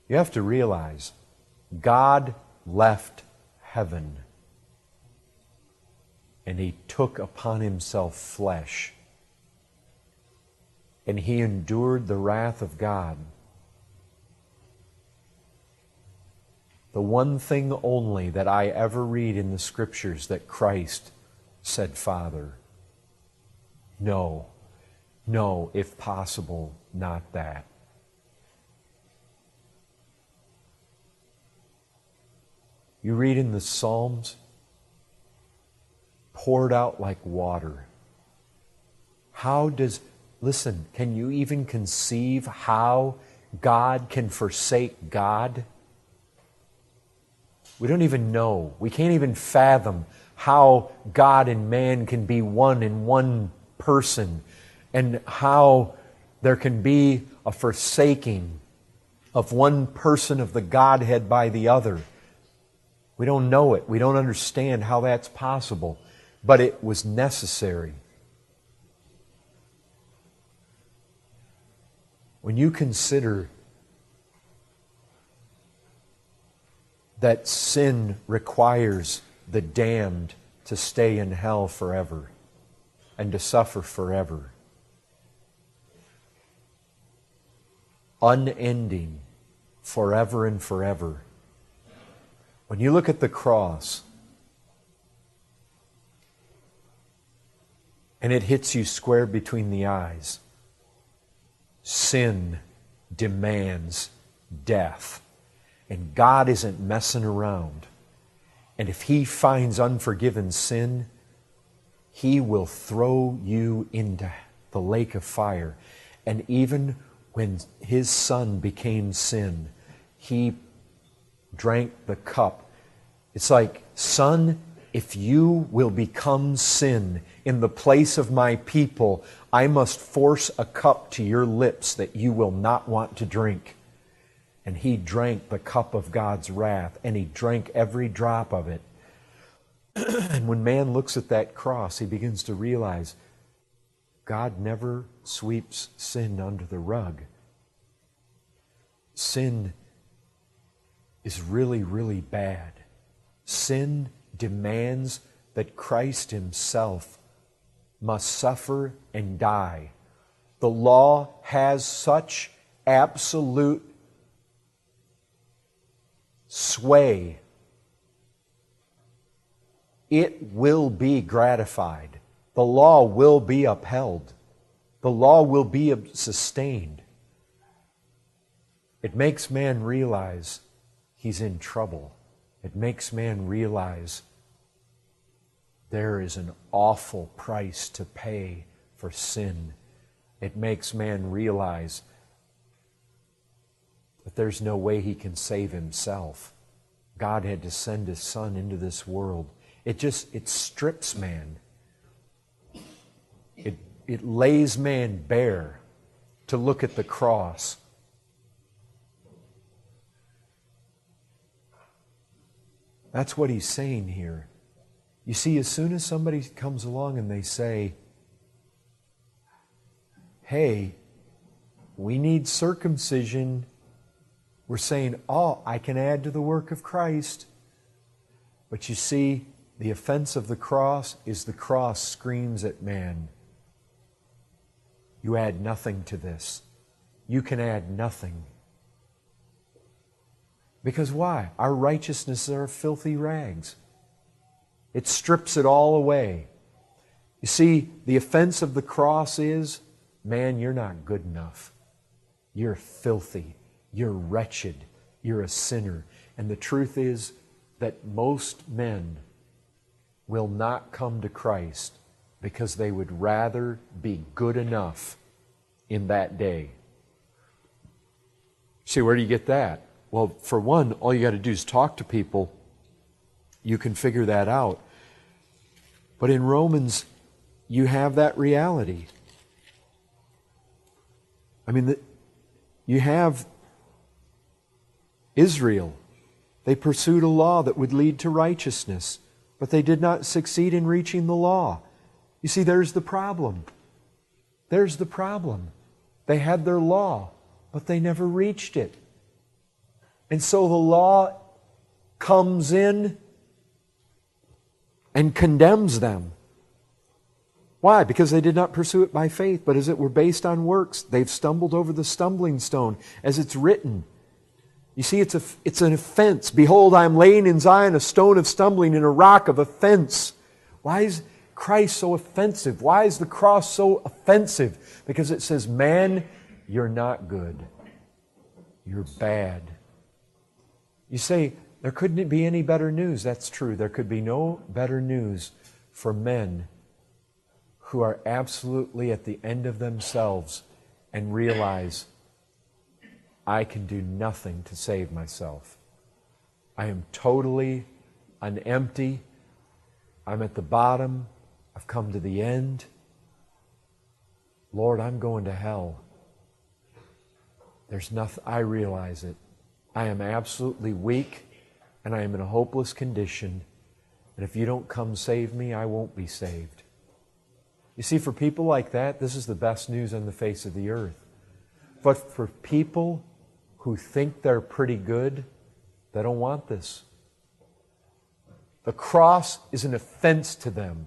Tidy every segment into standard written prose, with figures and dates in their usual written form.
You have to realize, God left heaven and He took upon Himself flesh. And He endured the wrath of God. The one thing only that I ever read in the Scriptures that Christ said, Father, no, if possible, not that. You read in the Psalms, poured out like water. Listen, can you even conceive how God can forsake God? We don't even know. We can't even fathom how God and man can be one in one person, and how there can be a forsaking of one person of the Godhead by the other. We don't know it. We don't understand how that's possible. But it was necessary. When you consider that sin requires the damned to stay in hell forever and to suffer forever, unending, forever and forever. When you look at the cross and it hits you square between the eyes, sin demands death. And God isn't messing around. And if He finds unforgiven sin, He will throw you into the lake of fire. And even when His Son became sin, He drank the cup. It's like, Son, if you will become sin in the place of my people, I must force a cup to your lips that you will not want to drink. And He drank the cup of God's wrath, and He drank every drop of it. And when man looks at that cross, he begins to realize God never sweeps sin under the rug. Sin is really, really bad. Sin demands that Christ Himself must suffer and die. The law has such absolute sway. It will be gratified. The law will be upheld. The law will be sustained. It makes man realize he's in trouble. It makes man realize there is an awful price to pay for sin. It makes man realize that there's no way he can save himself. God had to send His Son into this world. It strips man. It lays man bare to look at the cross. That's what He's saying here. You see, as soon as somebody comes along and they say, hey, we need circumcision, we're saying, oh, I can add to the work of Christ. But you see, the offense of the cross is the cross screams at man. You add nothing to this. You can add nothing. Because why? Our righteousness are filthy rags. It strips it all away. You see, the offense of the cross is, man, you're not good enough. You're filthy. You're wretched. You're a sinner. And the truth is that most men will not come to Christ because they would rather be good enough in that day. See, where do you get that? Well, for one, all you got to do is talk to people. You can figure that out. But in Romans, you have that reality. I mean, you have Israel. They pursued a law that would lead to righteousness, but they did not succeed in reaching the law. You see, there's the problem. There's the problem. They had their law, but they never reached it. And so the law comes in and condemns them. Why? Because they did not pursue it by faith, but as it were based on works. They've stumbled over the stumbling stone, as it's written. You see, it's an offense. Behold, I am laying in Zion a stone of stumbling and a rock of offense. Why is Christ so offensive? Why is the cross so offensive? Because it says, man, you're not good. You're bad. You say, there couldn't be any better news. That's true. There could be no better news for men who are absolutely at the end of themselves and realize, I can do nothing to save myself. I am totally empty. I'm at the bottom. I've come to the end. Lord, I'm going to hell. There's nothing, I realize it. I am absolutely weak and I am in a hopeless condition. And if you don't come save me, I won't be saved. You see, for people like that, this is the best news on the face of the earth. But for people who think they're pretty good, they don't want this. The cross is an offense to them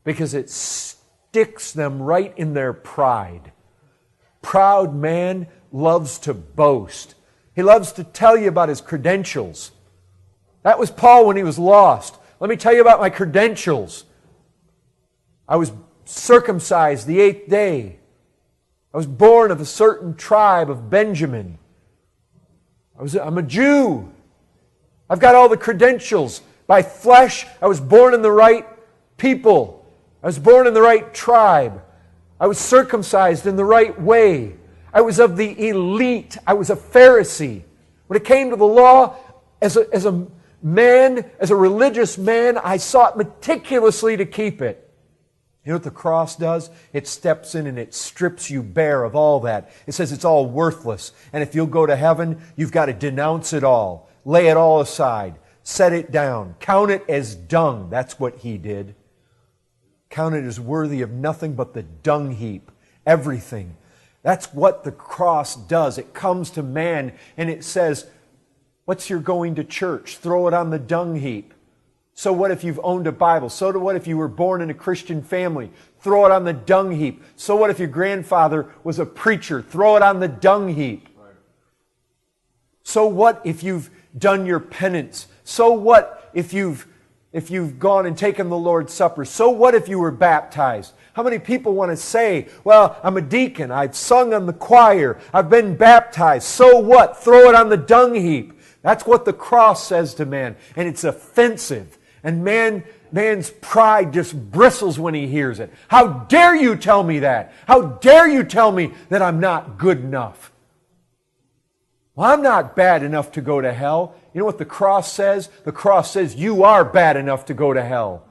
because it sticks them right in their pride. Proud man loves to boast. He loves to tell you about his credentials. That was Paul when he was lost. Let me tell you about my credentials. I was circumcised the 8th day. I was born of a certain tribe of Benjamin. I'm a Jew. I've got all the credentials. By flesh, I was born in the right people. I was born in the right tribe. I was circumcised in the right way. I was of the elite. I was a Pharisee. When it came to the law, as a man, as a religious man, I sought meticulously to keep it. You know what the cross does? It steps in and it strips you bare of all that. It says it's all worthless. And if you'll go to heaven, you've got to denounce it all. Lay it all aside. Set it down. Count it as dung. That's what He did. Count it as worthy of nothing but the dung heap. Everything. That's what the cross does. It comes to man and it says, what's your going to church? Throw it on the dung heap. So what if you've owned a Bible? So what if you were born in a Christian family? Throw it on the dung heap. So what if your grandfather was a preacher? Throw it on the dung heap. Right. So what if you've done your penance? So what if you've gone and taken the Lord's Supper? So what if you were baptized? How many people want to say, well, I'm a deacon, I've sung on the choir, I've been baptized. So what? Throw it on the dung heap. That's what the cross says to man. And it's offensive. And man's pride just bristles when he hears it. How dare you tell me that? How dare you tell me that I'm not good enough? Well, I'm not bad enough to go to hell. You know what the cross says? The cross says you are bad enough to go to hell.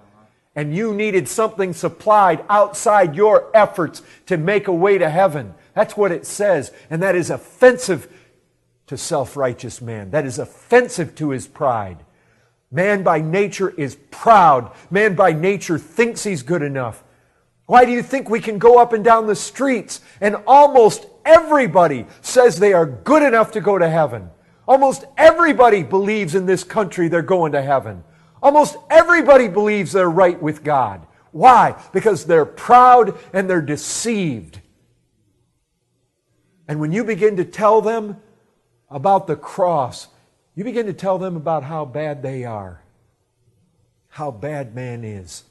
And you needed something supplied outside your efforts to make a way to heaven. That's what it says. And that is offensive to self-righteous man. That is offensive to his pride. Man by nature is proud. Man by nature thinks he's good enough. Why do you think we can go up and down the streets and almost everybody says they are good enough to go to heaven? Almost everybody believes in this country they're going to heaven. Almost everybody believes they're right with God. Why? Because they're proud and they're deceived. And when you begin to tell them about the cross, you begin to tell them about how bad they are, how bad man is,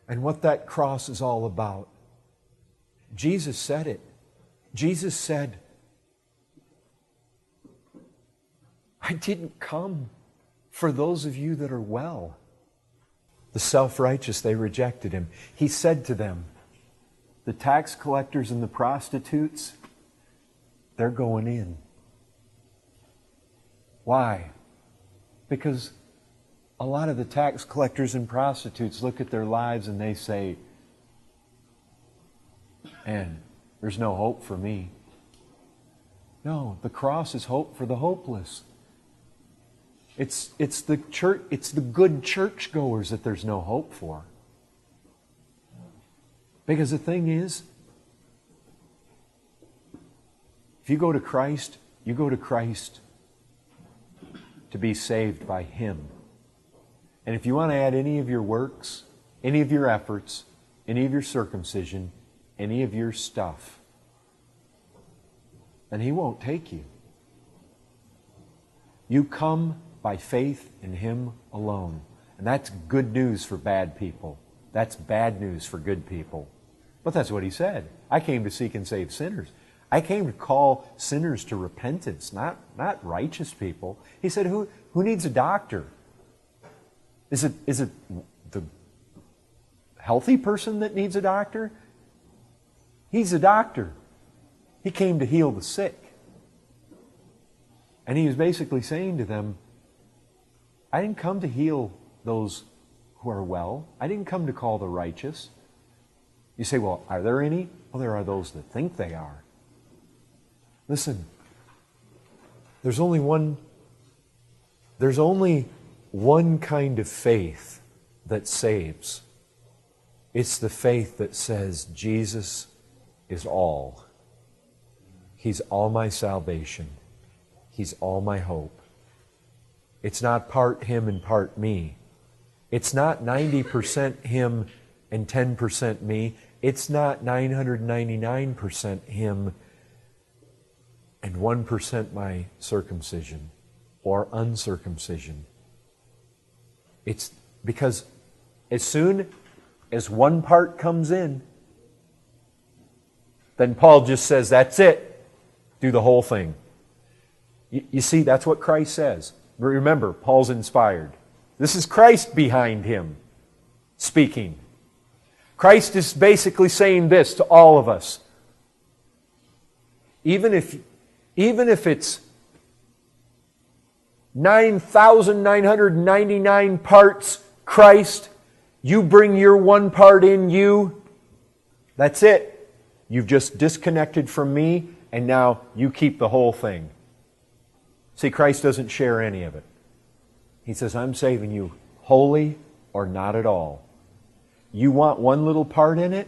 and what that cross is all about. Jesus said it. Jesus said, I didn't come for those of you that are well. The self-righteous, they rejected Him. He said to them, the tax collectors and the prostitutes, they're going in. Why? Because a lot of the tax collectors and prostitutes look at their lives and they say, man, there's no hope for me. No, the cross is hope for the hopeless. It's the church, it's the good churchgoers that there's no hope for. Because the thing is, if you go to Christ, you go to Christ to be saved by Him. And if you want to add any of your works, any of your efforts, any of your circumcision, any of your stuff, then He won't take you. You come by faith in Him alone. And that's good news for bad people. That's bad news for good people. But that's what He said. I came to seek and save sinners. I came to call sinners to repentance, not righteous people. He said, who needs a doctor? Is it the healthy person that needs a doctor? He's a doctor. He came to heal the sick. And He was basically saying to them, I didn't come to heal those who are well. I didn't come to call the righteous. You say, well, are there any? Well, there are those that think they are. Listen, there's only one kind of faith that saves. It's the faith that says Jesus is all. He's all my salvation. He's all my hope. It's not part Him and part me. It's not 90% Him and 10% me. It's not 999% Him and 1% my circumcision or uncircumcision. It's because as soon as one part comes in, then Paul just says, that's it. Do the whole thing. You see, that's what Christ says. Remember, Paul's inspired. This is Christ behind him speaking. Christ is basically saying this to all of us. Even if it's 9,999 parts Christ, you bring your one part in you, that's it. You've just disconnected from me, and now you keep the whole thing. See, Christ doesn't share any of it. He says, I'm saving you wholly or not at all. You want one little part in it,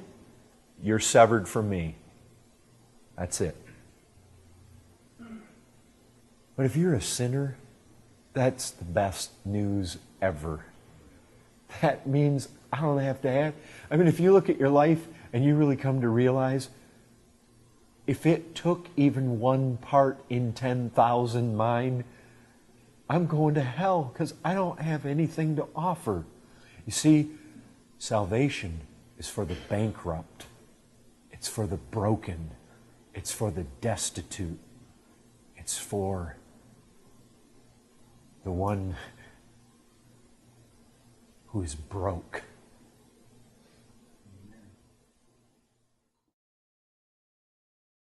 you're severed from me. That's it. But if you're a sinner, that's the best news ever. That means I don't have to have... I mean, if you look at your life and you really come to realize, if it took even one part in 10,000 mine, I'm going to hell because I don't have anything to offer. You see, salvation is for the bankrupt. It's for the broken. It's for the destitute. It's for the one who is broke.